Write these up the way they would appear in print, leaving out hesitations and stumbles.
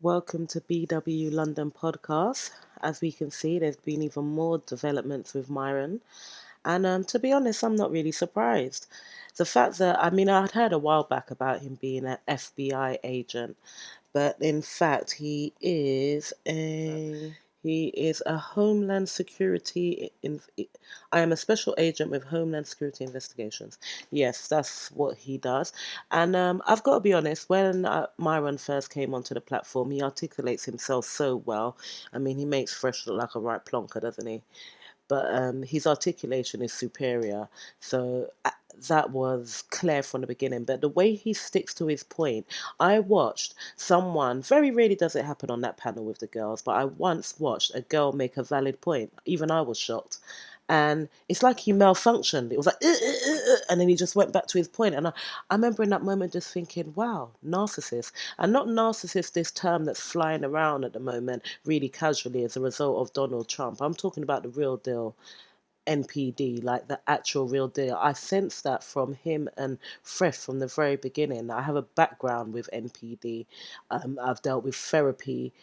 Welcome to BW London podcast. As we can see, there's been even more developments with Myron. And to be honest, I'm not really surprised. The fact that, I'd heard a while back about him being an FBI agent, but in fact, he is a Homeland Security. I am a special agent with Homeland Security investigations. Yes, that's what he does. And I've got to be honest. When Myron first came onto the platform, he articulates himself so well. He makes Fresh look like a right plonker, doesn't he? But his articulation is superior. So that was clear from the beginning. But the way he sticks to his point, I watched someone, very rarely does it happen on that panel with the girls, but I once watched a girl make a valid point. Even I was shocked. And it's like he malfunctioned. It was like, and then he just went back to his point. And I remember in that moment just thinking, wow, narcissist. And not narcissist, this term that's flying around at the moment really casually as a result of Donald Trump. I'm talking about the real deal. NPD, like the actual real deal. I sensed that from him and Fresh from the very beginning. I have a background with NPD. I've dealt with therapy,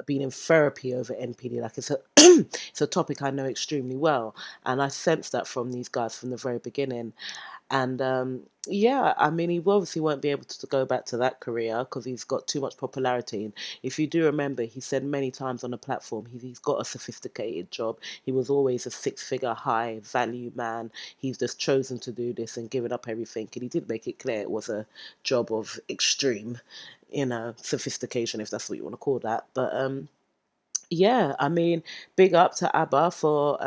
been in therapy over NPD. Like it's a it's a topic I know extremely well, and I sensed that from these guys from the very beginning. And yeah, he obviously won't be able to go back to that career because he's got too much popularity. And if you do remember, he said many times on the platform he's got a sophisticated job. He was always a six-figure high value man. He's just chosen to do this and given up everything. And he did make it clear it was a job of extreme, sophistication, if that's what you want to call that. But yeah, big up to ABBA for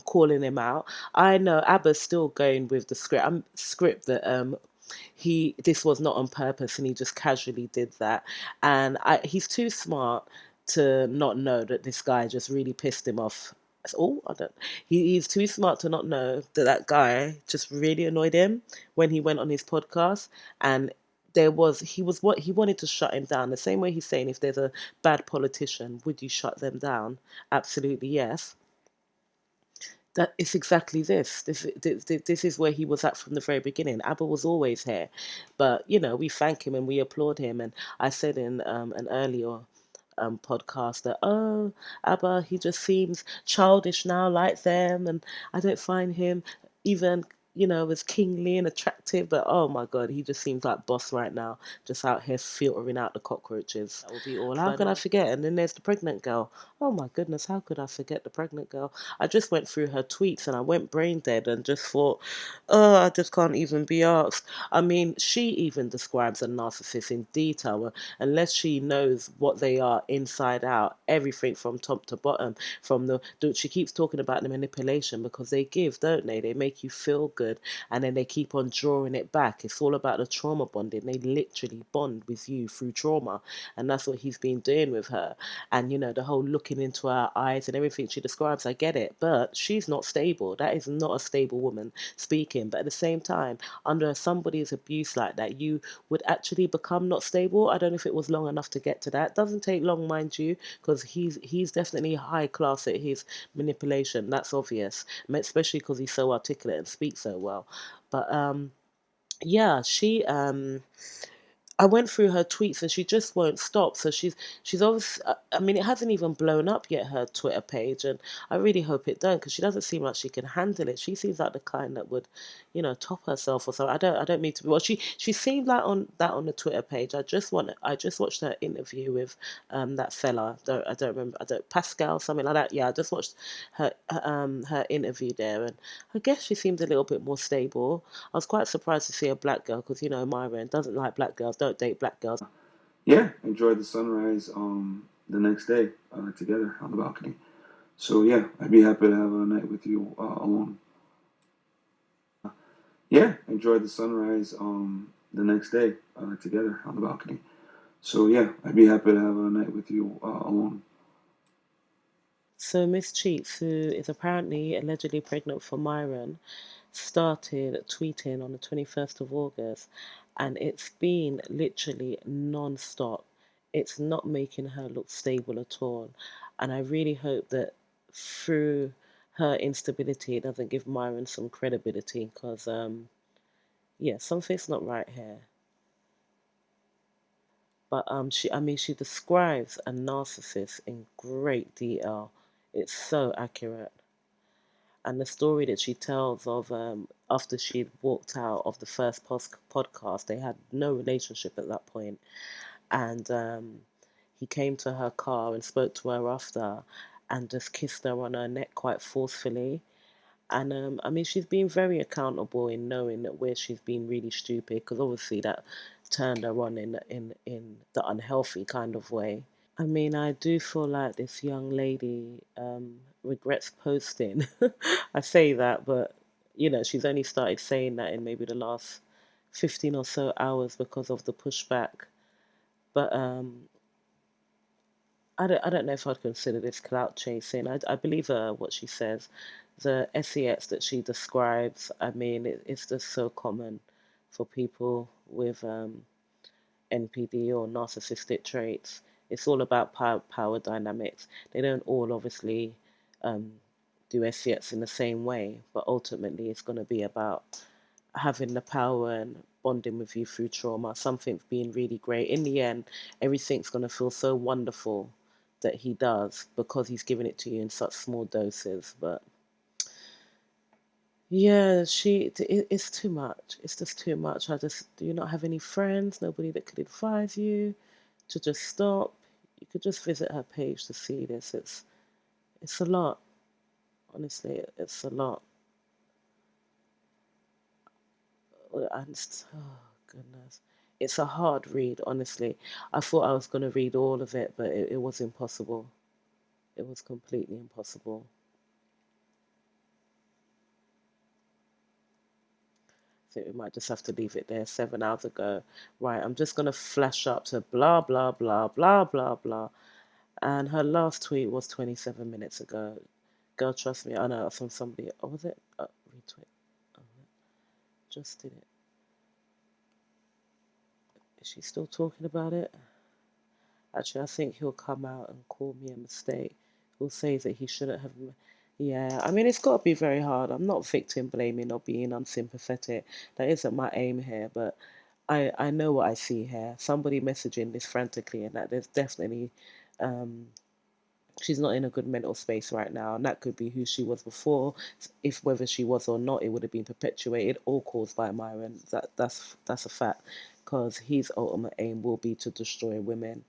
calling him out. I know ABBA's still going with the script that he this was not on purpose and he just casually did that. And he's too smart to not know that this guy just really pissed him off. That's all. I don't. He's too smart to not know that that guy just really annoyed him when he went on his podcast, and he was what he wanted to shut him down. The same way he's saying, if there's a bad politician, would you shut them down? Absolutely yes. That it's exactly this. This is where he was at from the very beginning. ABBA was always here, but we thank him and we applaud him. And I said in an earlier podcast that, ABBA, he just seems childish now like them, and I don't find him even as kingly and attractive, but oh my god, he just seems like boss right now, just out here filtering out the cockroaches. That will be all. How can I forget? And then there's the pregnant girl. Oh my goodness, how could I forget the pregnant girl? I just went through her tweets and I went brain dead and just thought, oh, I just can't even be asked. She even describes a narcissist in detail, unless she knows what they are inside out, everything from top to bottom. She keeps talking about the manipulation because they give, don't they? They make you feel good, and then they keep on drawing it back. It's all about the trauma bonding. They literally bond with you through trauma, and that's what he's been doing with her. And the whole looking into her eyes and everything she describes, I get it, but she's not stable. That is not a stable woman speaking. But at the same time, under somebody's abuse like that, you would actually become not stable. I don't know if it was long enough to get to that. Doesn't take long, mind you, because he's definitely high class at his manipulation. That's obvious, especially because he's so articulate and speaks so well. But yeah, I went through her tweets and she just won't stop. So she's obviously. It hasn't even blown up yet, her Twitter page, and I really hope it don't, because she doesn't seem like she can handle it. She seems like the kind that would, top herself or something. I don't mean to be. Well, she seemed like on the Twitter page. I just watched her interview with that fella. I don't remember. I don't Pascal, something like that. Yeah, I just watched her interview there, and I guess she seemed a little bit more stable. I was quite surprised to see a black girl, because Myron doesn't like black girls, don't date black girls. Yeah, enjoyed the sunrise the next day together on the balcony. So yeah, I'd be happy to have a night with you alone. Yeah, enjoyed the sunrise the next day together on the balcony. So yeah, I'd be happy to have a night with you alone. So Miss Cheeks, who is apparently allegedly pregnant for Myron, started tweeting on the 21st of August, and it's been literally non-stop. It's not making her look stable at all. And I really hope that through her instability, it doesn't give Myron some credibility, because, yeah, something's not right here. But I mean, she describes a narcissist in great detail. It's so accurate. And the story that she tells of after she'd walked out of the first podcast, they had no relationship at that point, and he came to her car and spoke to her after, and just kissed her on her neck quite forcefully. And I mean, she's been very accountable in knowing that where she's been really stupid, because obviously that turned her on in the unhealthy kind of way. I mean, I do feel like this young lady regrets posting. I say that, but she's only started saying that in maybe the last 15 or so hours because of the pushback. But I don't know if I'd consider this clout chasing. I believe what she says. The SEX that she describes, I mean, it's just so common for people with NPD or narcissistic traits. It's all about power dynamics. They don't all obviously um, do SEX in the same way, but ultimately it's going to be about having the power and bonding with you through trauma, something being really great. In the end, everything's going to feel so wonderful that he does because he's giving it to you in such small doses. But yeah, it's too much. It's just too much. Do you not have any friends? Nobody that could advise you to just stop? You could just visit her page to see this. It's a lot. Honestly, it's a lot. Oh goodness, it's a hard read. Honestly, I thought I was going to read all of it, but it was impossible. It was completely impossible. I think we might just have to leave it there. 7 hours ago, right? I'm just going to flash up to blah blah blah blah blah blah, and her last tweet was 27 minutes ago. Girl, trust me, I know it's from somebody. Oh, was it? Retweet. Oh, just did it. Is she still talking about it? Actually, I think he'll come out and call me a mistake. He'll say that he shouldn't have. Yeah, I mean, it's got to be very hard. I'm not victim blaming or being unsympathetic. That isn't my aim here, but I know what I see here. Somebody messaging this frantically, and that there's definitely um, she's not in a good mental space right now, and that could be who she was before. If whether she was or not, it would have been perpetuated or caused by Myron. That's a fact, because his ultimate aim will be to destroy women.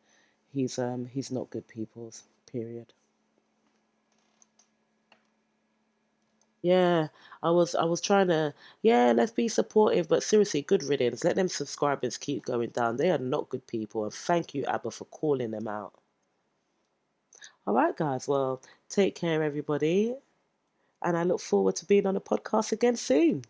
He's not good people's period. Yeah, I was trying to, yeah, let's be supportive, but seriously, good riddance. Let them subscribers keep going down. They are not good people, and thank you, Abba, for calling them out. All right, guys. Well, take care, everybody, and I look forward to being on the podcast again soon.